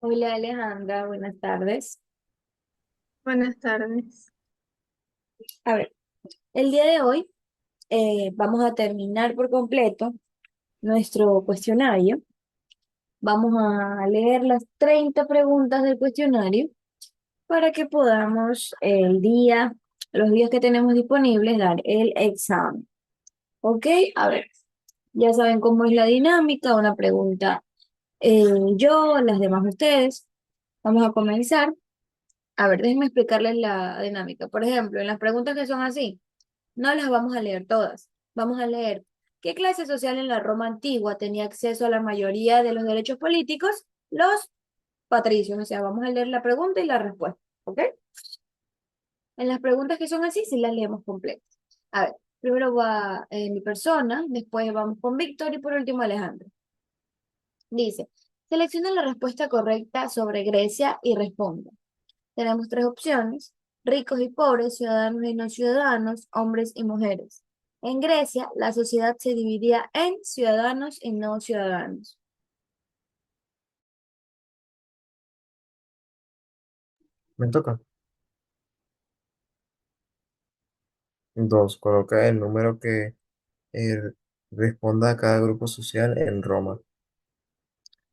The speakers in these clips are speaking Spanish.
Hola Alejandra, buenas tardes. Buenas tardes. A ver, el día de hoy vamos a terminar por completo nuestro cuestionario. Vamos a leer las 30 preguntas del cuestionario para que podamos los días que tenemos disponibles, dar el examen. ¿Ok? A ver, ya saben cómo es la dinámica, una pregunta yo, las demás ustedes. Vamos a comenzar. A ver, déjenme explicarles la dinámica. Por ejemplo, en las preguntas que son así. No las vamos a leer todas. Vamos a leer qué clase social en la Roma antigua tenía acceso a la mayoría de los derechos políticos, los patricios. O sea, vamos a leer la pregunta y la respuesta. ¿Ok? En las preguntas que son así, sí las leemos completas. A ver, primero va mi persona, después vamos con Víctor y por último Alejandro. Dice, selecciona la respuesta correcta sobre Grecia y responda. Tenemos tres opciones: ricos y pobres, ciudadanos y no ciudadanos, hombres y mujeres. En Grecia, la sociedad se dividía en ciudadanos y no ciudadanos. Me toca. Dos, coloca el número que eh, responda a cada grupo social en Roma.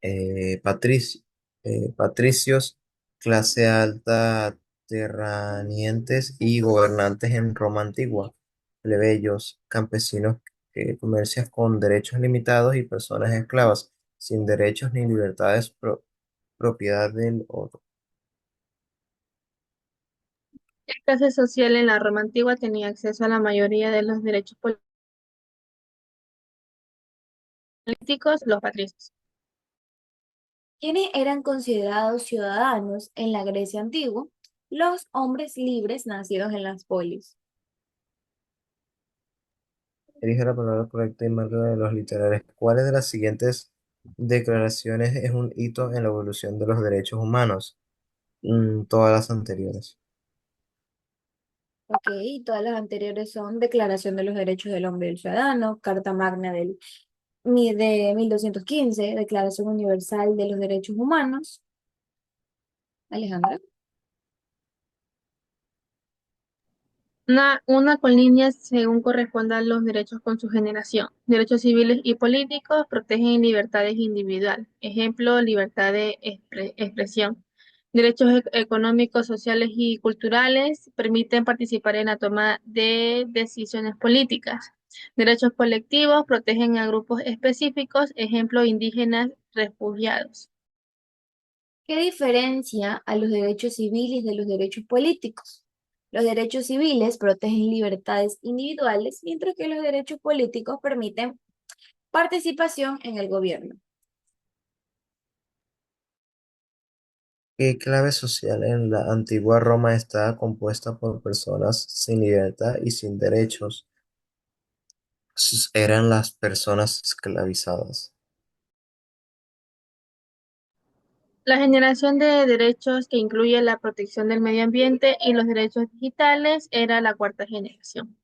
Eh, patrici- patricios, clase alta, terratenientes y gobernantes en Roma antigua. Plebeyos, campesinos que comercian con derechos limitados y personas esclavas, sin derechos ni libertades, propiedad del otro. La clase social en la Roma antigua tenía acceso a la mayoría de los derechos políticos, los patricios. ¿Quiénes eran considerados ciudadanos en la Grecia antigua? Los hombres libres nacidos en las polis. Elige la palabra correcta y marca de los literales. ¿Cuáles de las siguientes declaraciones es un hito en la evolución de los derechos humanos? Todas las anteriores. Ok, todas las anteriores son Declaración de los Derechos del Hombre y del Ciudadano, Carta Magna de 1215, Declaración Universal de los Derechos Humanos. Alejandra. Una con líneas según correspondan los derechos con su generación. Derechos civiles y políticos protegen libertades individuales. Ejemplo, libertad de expresión. Derechos económicos, sociales y culturales permiten participar en la toma de decisiones políticas. Derechos colectivos protegen a grupos específicos. Ejemplo, indígenas, refugiados. ¿Qué diferencia a los derechos civiles de los derechos políticos? Los derechos civiles protegen libertades individuales, mientras que los derechos políticos permiten participación en el gobierno. ¿Qué clave social en la antigua Roma estaba compuesta por personas sin libertad y sin derechos? Eran las personas esclavizadas. La generación de derechos que incluye la protección del medio ambiente y los derechos digitales era la cuarta generación.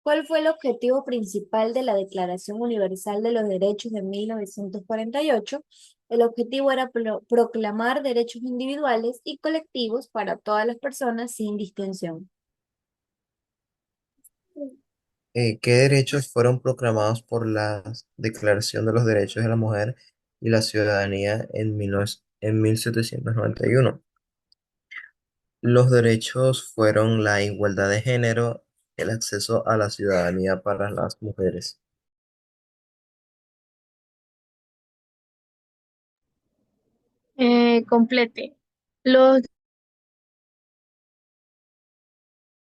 ¿Cuál fue el objetivo principal de la Declaración Universal de los Derechos de 1948? El objetivo era proclamar derechos individuales y colectivos para todas las personas sin distinción. ¿Qué derechos fueron proclamados por la Declaración de los Derechos de la Mujer y la Ciudadanía en 1791? Los derechos fueron la igualdad de género, el acceso a la ciudadanía para las mujeres. Complete. Los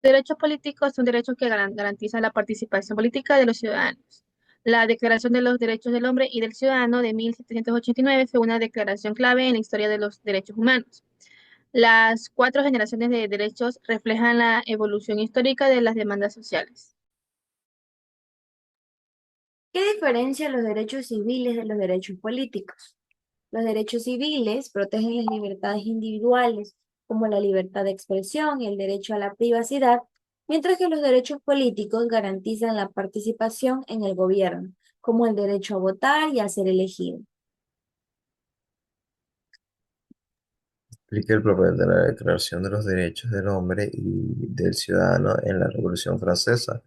derechos políticos son derechos que garantizan la participación política de los ciudadanos. La Declaración de los Derechos del Hombre y del Ciudadano de 1789 fue una declaración clave en la historia de los derechos humanos. Las cuatro generaciones de derechos reflejan la evolución histórica de las demandas sociales. ¿Qué diferencia los derechos civiles de los derechos políticos? Los derechos civiles protegen las libertades individuales, como la libertad de expresión y el derecho a la privacidad, mientras que los derechos políticos garantizan la participación en el gobierno, como el derecho a votar y a ser elegido. Explica el papel de la Declaración de los Derechos del Hombre y del Ciudadano en la Revolución Francesa.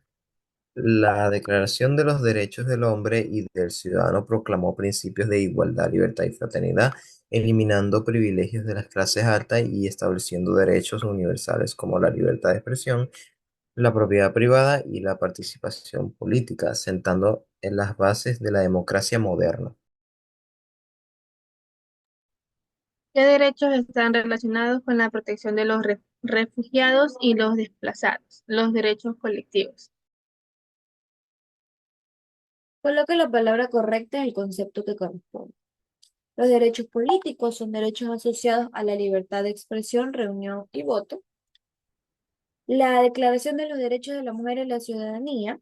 La Declaración de los Derechos del Hombre y del Ciudadano proclamó principios de igualdad, libertad y fraternidad, eliminando privilegios de las clases altas y estableciendo derechos universales como la libertad de expresión, la propiedad privada y la participación política, sentando en las bases de la democracia moderna. ¿Qué derechos están relacionados con la protección de los refugiados y los desplazados? Los derechos colectivos. Coloque la palabra correcta en el concepto que corresponde. Los derechos políticos son derechos asociados a la libertad de expresión, reunión y voto. La Declaración de los Derechos de la Mujer y la Ciudadanía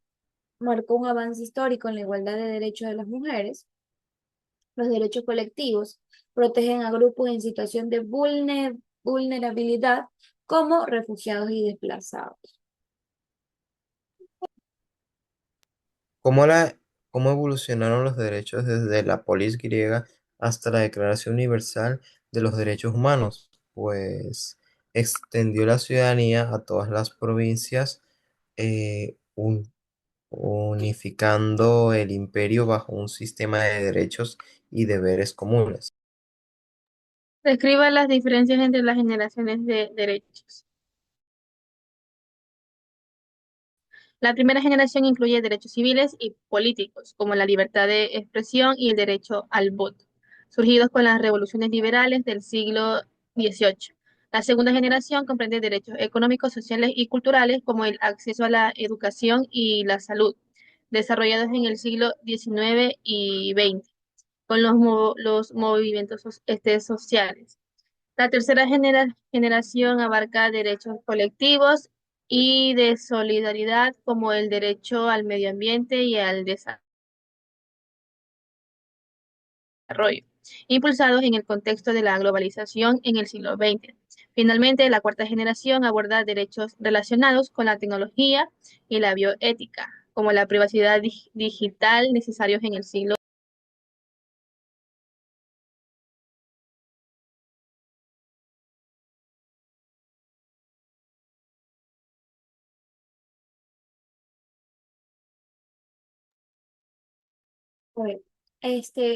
marcó un avance histórico en la igualdad de derechos de las mujeres. Los derechos colectivos protegen a grupos en situación de vulnerabilidad como refugiados y desplazados. ¿Cómo, cómo evolucionaron los derechos desde la polis griega hasta la Declaración Universal de los Derechos Humanos? Pues extendió la ciudadanía a todas las provincias, unificando el imperio bajo un sistema de derechos y deberes comunes. Describa las diferencias entre las generaciones de derechos. La primera generación incluye derechos civiles y políticos, como la libertad de expresión y el derecho al voto, surgidos con las revoluciones liberales del siglo XVIII. La segunda generación comprende derechos económicos, sociales y culturales, como el acceso a la educación y la salud, desarrollados en el siglo XIX y XX, con los movimientos sociales. La tercera generación abarca derechos colectivos y de solidaridad como el derecho al medio ambiente y al desarrollo, impulsados en el contexto de la globalización en el siglo XX. Finalmente, la cuarta generación aborda derechos relacionados con la tecnología y la bioética, como la privacidad digital necesarios en el siglo. A ver,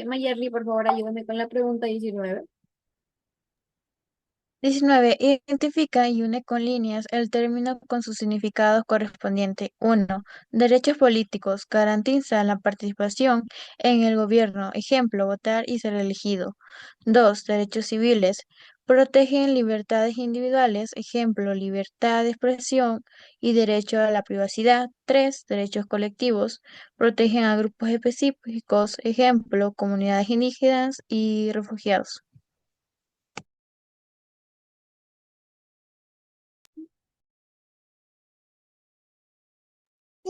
Mayerly, por favor, ayúdame con la pregunta 19. 19. Identifica y une con líneas el término con su significado correspondiente. 1. Derechos políticos. Garantiza la participación en el gobierno. Ejemplo, votar y ser elegido. 2. Derechos civiles. Protegen libertades individuales. Ejemplo, libertad de expresión y derecho a la privacidad. 3. Derechos colectivos. Protegen a grupos específicos. Ejemplo, comunidades indígenas y refugiados.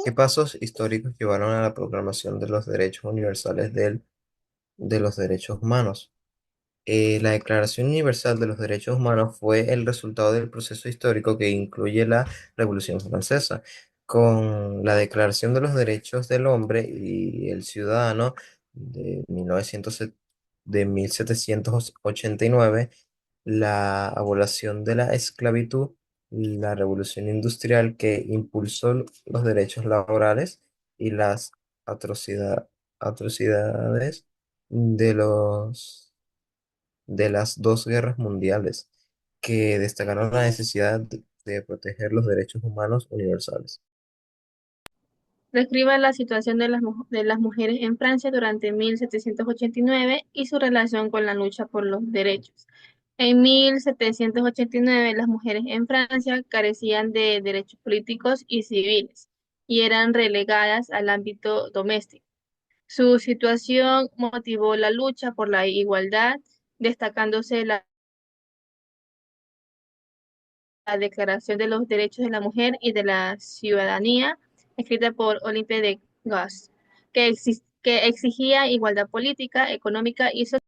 ¿Qué pasos históricos llevaron a la proclamación de los derechos universales de los derechos humanos? La Declaración Universal de los Derechos Humanos fue el resultado del proceso histórico que incluye la Revolución Francesa. Con la Declaración de los Derechos del Hombre y el Ciudadano de 1789, la abolición de la esclavitud, la Revolución Industrial que impulsó los derechos laborales y las atrocidades de de las dos guerras mundiales, que destacaron la necesidad de proteger los derechos humanos universales. Describe la situación de las mujeres en Francia durante 1789 y su relación con la lucha por los derechos. En 1789, las mujeres en Francia carecían de derechos políticos y civiles y eran relegadas al ámbito doméstico. Su situación motivó la lucha por la igualdad, destacándose la Declaración de los Derechos de la Mujer y de la Ciudadanía, escrita por Olympe de Gaulle, que exigía igualdad política, económica y social.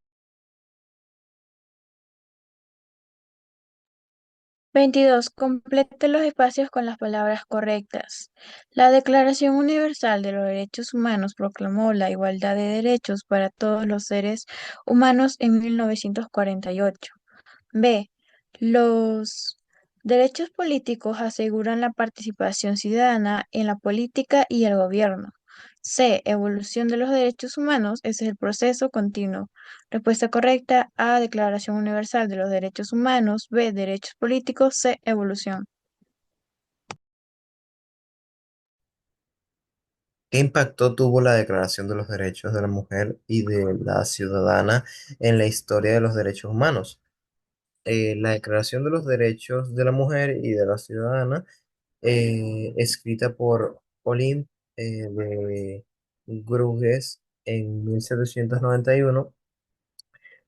22. Complete los espacios con las palabras correctas. La Declaración Universal de los Derechos Humanos proclamó la igualdad de derechos para todos los seres humanos en 1948. B. Los derechos políticos aseguran la participación ciudadana en la política y el gobierno. C. Evolución de los derechos humanos. Ese es el proceso continuo. Respuesta correcta A. Declaración Universal de los Derechos Humanos. B. Derechos políticos. C. Evolución. ¿Qué impacto tuvo la Declaración de los Derechos de la Mujer y de la Ciudadana en la historia de los derechos humanos? La Declaración de los Derechos de la Mujer y de la Ciudadana, escrita por Olympe de Bruges en 1791,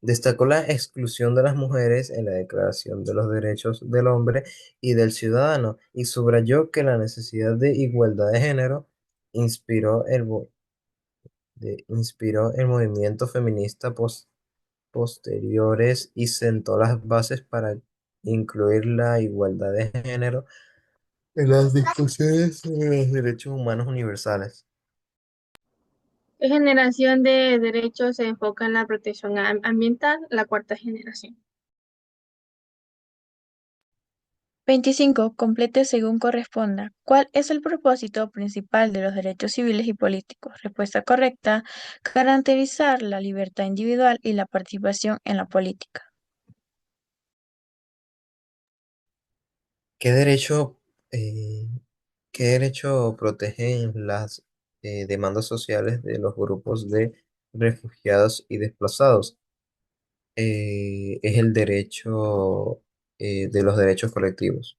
destacó la exclusión de las mujeres en la Declaración de los Derechos del Hombre y del Ciudadano y subrayó que la necesidad de igualdad de género inspiró inspiró el movimiento feminista posteriores y sentó las bases para incluir la igualdad de género en las discusiones sobre los derechos humanos universales. ¿Qué generación de derechos se enfoca en la protección ambiental? La cuarta generación. 25. Complete según corresponda. ¿Cuál es el propósito principal de los derechos civiles y políticos? Respuesta correcta. Garantizar la libertad individual y la participación en la política. ¿Qué derecho, eh, qué derecho protegen las demandas sociales de los grupos de refugiados y desplazados? Es el derecho de los derechos colectivos.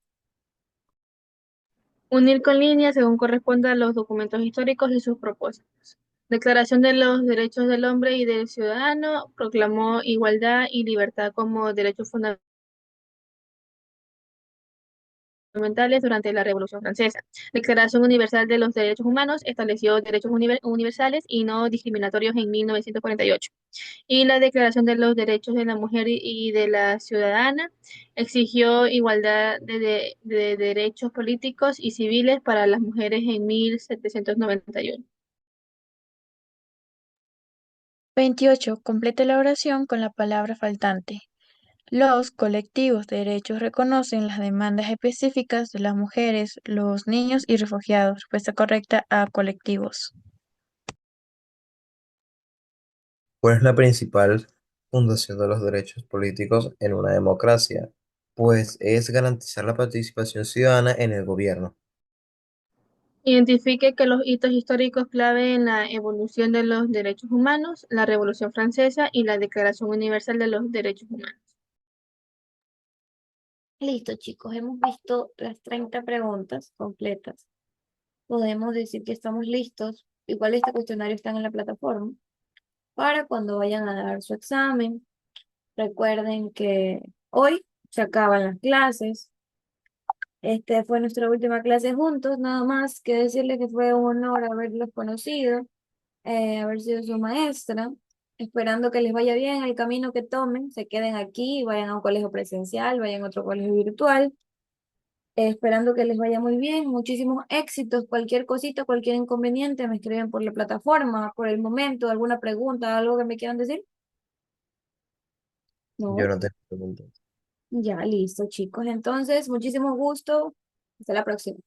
Unir con líneas según corresponda a los documentos históricos y sus propósitos. Declaración de los Derechos del Hombre y del Ciudadano proclamó igualdad y libertad como derechos fundamentales durante la Revolución Francesa. Declaración Universal de los Derechos Humanos estableció derechos universales y no discriminatorios en 1948. Y la Declaración de los Derechos de la Mujer y de la Ciudadana exigió igualdad de derechos políticos y civiles para las mujeres en 1791. 28. Complete la oración con la palabra faltante. Los colectivos de derechos reconocen las demandas específicas de las mujeres, los niños y refugiados. Respuesta correcta a colectivos. ¿Cuál es la principal fundación de los derechos políticos en una democracia? Pues es garantizar la participación ciudadana en el gobierno. Identifique que los hitos históricos clave en la evolución de los derechos humanos, la Revolución Francesa y la Declaración Universal de los Derechos Humanos. Listo, chicos, hemos visto las 30 preguntas completas. Podemos decir que estamos listos. Igual este cuestionario está en la plataforma para cuando vayan a dar su examen. Recuerden que hoy se acaban las clases. Este fue nuestra última clase juntos. Nada más que decirles que fue un honor haberlos conocido, haber sido su maestra. Esperando que les vaya bien el camino que tomen, se queden aquí, vayan a un colegio presencial, vayan a otro colegio virtual. Esperando que les vaya muy bien, muchísimos éxitos, cualquier cosita, cualquier inconveniente, me escriben por la plataforma, por el momento, alguna pregunta, algo que me quieran decir. Yo No, no tengo preguntas. ya listo, chicos. Entonces, muchísimo gusto. Hasta la próxima.